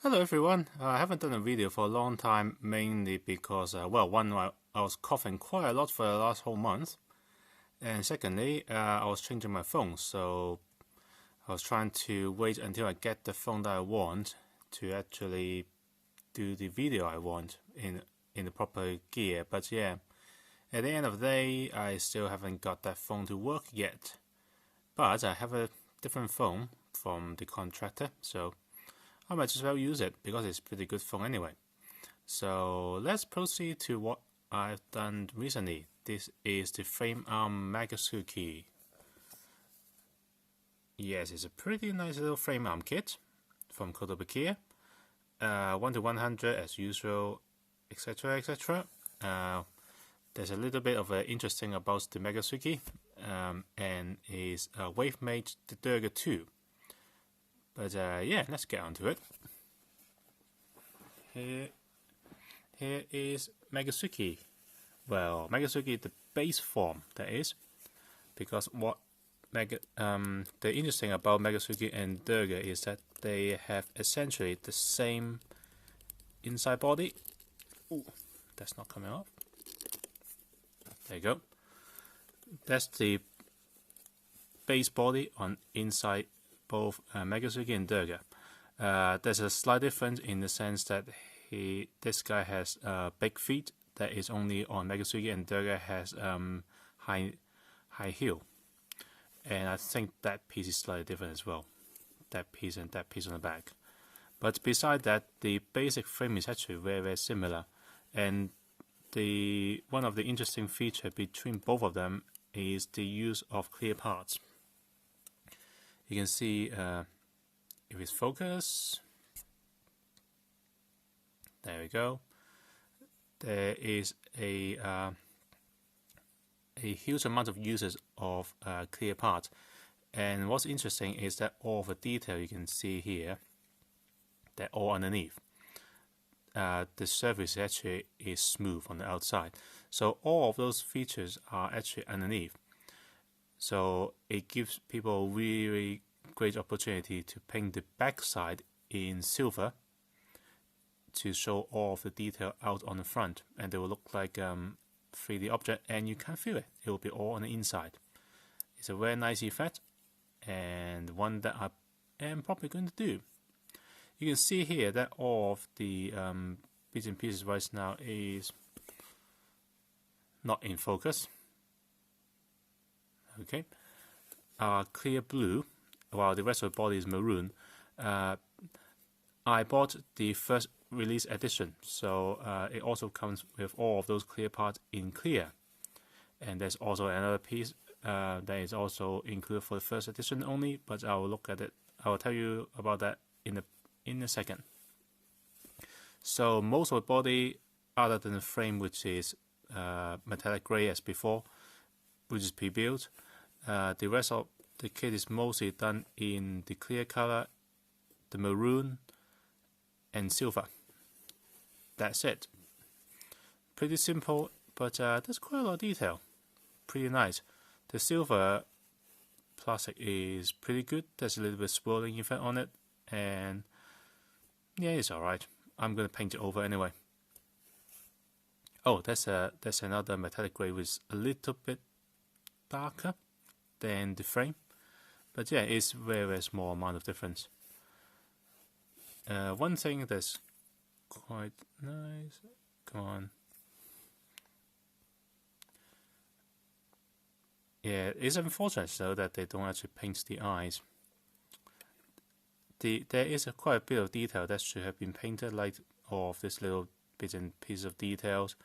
Hello everyone. I haven't done a video for a long time, mainly because, one, I was coughing quite a lot for the last whole month, and secondly, I was changing my phone, so I was trying to wait until I get the phone that I want to actually do the video I want in the proper gear. But yeah, at the end of the day, I still haven't got that phone to work yet. But I have a different phone from the contractor, so I might as well use it because it's a pretty good phone anyway. So let's proceed to what I've done recently. This is the Frame Arm Megatsuki. Yes, it's a pretty nice little frame arm kit from Kotobukiya. 1 to 100 as usual, etc. etc. There's a little bit of interesting about the Megatsuki, and is Wavemate the Durga 2. But yeah, let's get on to it. Here is Megatsuki. Well, Megatsuki, the base form, that is, because what the interesting about Megatsuki and Durga is that they have essentially the same inside body. Ooh, that's not coming off. There you go. That's the base body on inside both Megatsuki and Durga. There's a slight difference in the sense that this guy has big feet that is only on Megatsuki, and Durga has high heel. And I think that piece is slightly different as well. That piece and that piece on the back. But beside that, the basic frame is actually very similar. And one of the interesting features between both of them is the use of clear parts. You can see if it's focus, there we go. There is a huge amount of uses of clear parts, and what's interesting is that all of the detail you can see here, they're all underneath. The surface actually is smooth on the outside, so all of those features are actually underneath. So it gives people a really great opportunity to paint the backside in silver to show all of the detail out on the front, and they will look like 3D object, and you can't feel it. It will be all on the inside. It's a very nice effect, and one that I am probably going to do. You can see here that all of the bits and pieces right now is not in focus. Okay, clear blue, while the rest of the body is maroon. I bought the first release edition, so it also comes with all of those clear parts in clear. And there's also another piece that is also included for the first edition only, but I will look at it. I will tell you about that in a second. So most of the body, other than the frame, which is metallic gray as before, which is pre-built, the rest of the kit is mostly done in the clear color, the maroon, and silver. That's it. Pretty simple, but there's quite a lot of detail. Pretty nice. The silver plastic is pretty good. There's a little bit of swirling effect on it, and yeah, it's alright. I'm gonna paint it over anyway. Oh, that's another metallic gray with a little bit darker than the frame, but yeah, it's very small amount of difference. One thing that's quite nice, come on, yeah, it's unfortunate though that they don't actually paint the eyes. There is quite a bit of detail that should have been painted, like all of these little bits and pieces of details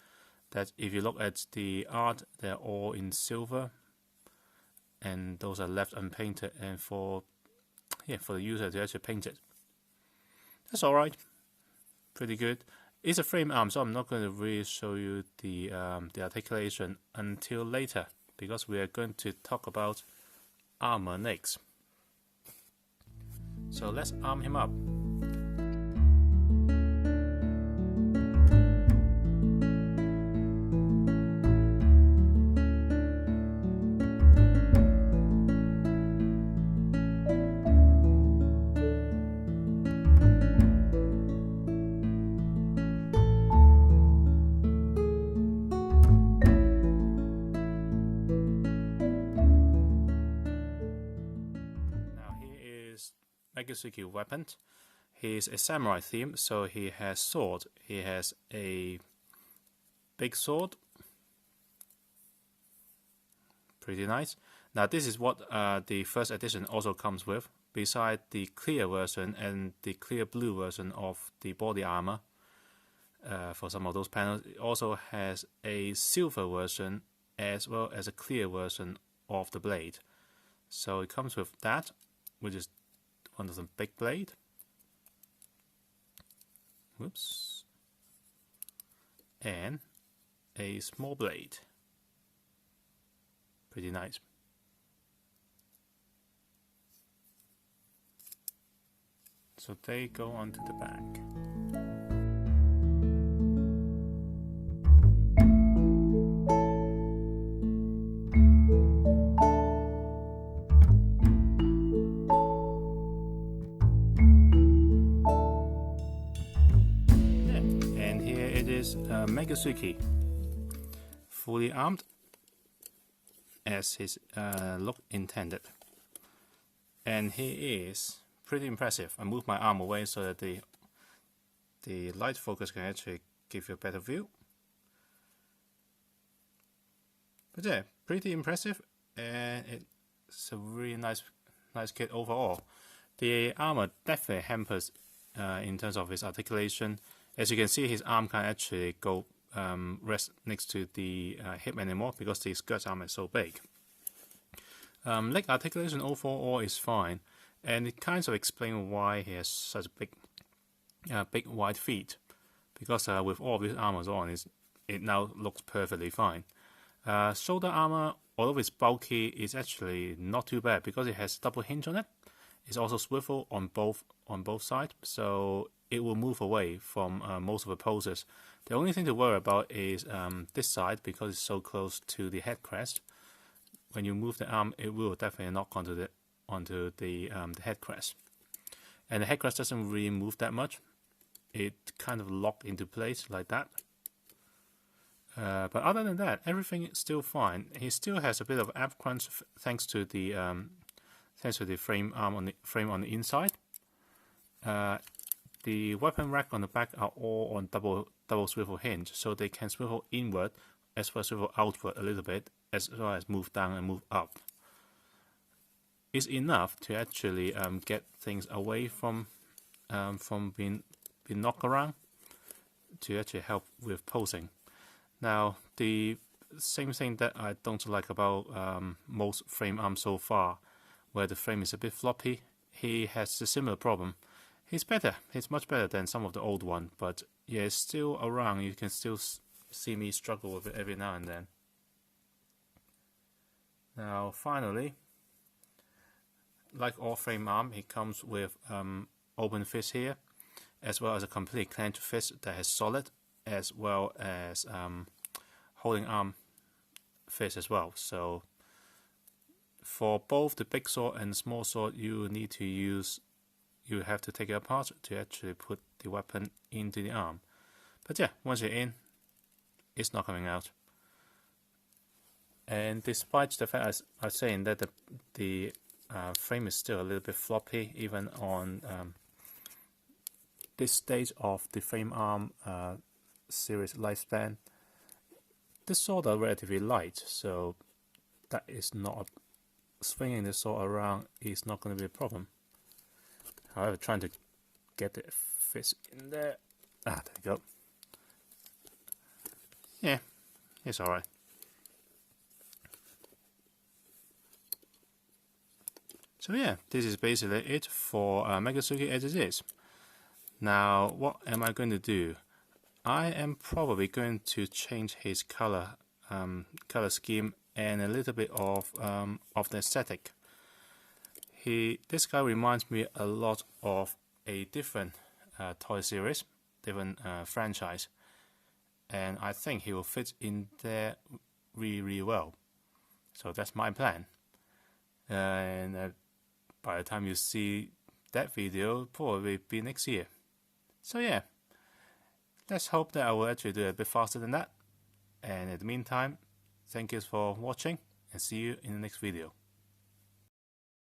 that if you look at the art, they're all in silver, and those are left unpainted, and for the user to actually paint it. That's alright, pretty good. It's a frame arm, so I'm not going to really show you the articulation until later, because we are going to talk about armor next. So let's arm him up. Megatsuki weapon. He's a samurai theme, so he has sword. He has a big sword. Pretty nice. Now this is what the first edition also comes with. Beside the clear version and the clear blue version of the body armor, for some of those panels, it also has a silver version as well as a clear version of the blade. So it comes with that, which is one of the big blade. Whoops. And a small blade. Pretty nice. So they go onto the back. And here it is, Megatsuki, fully armed as his look intended. And he is pretty impressive. I moved my arm away so that the light focus can actually give you a better view. But yeah, pretty impressive, and it's a really nice kit overall. The armor definitely hampers in terms of his articulation. As you can see, his arm can't actually go rest next to the hip anymore because the skirt arm is so big. Leg articulation overall is fine, and it kind of explains why he has such big wide feet, because with all of his armors on, it now looks perfectly fine. Shoulder armor, although it's bulky, is actually not too bad because it has double hinge on it. It's also swivel on both sides, so it will move away from most of the poses. The only thing to worry about is this side, because it's so close to the head crest. When you move the arm, it will definitely knock onto the head crest. And the head crest doesn't really move that much. It kind of locked into place like that. But other than that, everything is still fine. He still has a bit of ab crunch thanks to the frame on the inside. The weapon rack on the back are all on double swivel hinge, so they can swivel inward as well as swivel outward a little bit, as well as move down and move up. It's enough to actually get things away from being knocked around, to actually help with posing. Now, the same thing that I don't like about most frame arms so far, where the frame is a bit floppy, he has a similar problem. He's better. He's much better than some of the old one, but yeah, it's still around. You can still see me struggle with it every now and then. Now, finally, like all frame arm, it comes with open fist here, as well as a complete clenched fist that is solid, as well as holding arm fist as well. So for both the big sword and the small sword, you have to take it apart to actually put the weapon into the arm. But yeah, once you're in, it's not coming out. And despite the fact I was saying that the frame is still a little bit floppy, even on this stage of the frame arm series lifespan, the sword are relatively light, so that is not swinging the sword around is not going to be a problem. However, trying to get the fist in there, there you go. Yeah, it's alright. So yeah, this is basically it for Megatsuki as it is. Now, what am I going to do? I am probably going to change his color scheme and a little bit of the aesthetic. This guy reminds me a lot of a different toy series, different franchise, and I think he will fit in there really well. So that's my plan. And by the time you see that video, it'll probably be next year. So yeah, let's hope that I will actually do it a bit faster than that. And in the meantime, thank you for watching, and see you in the next video.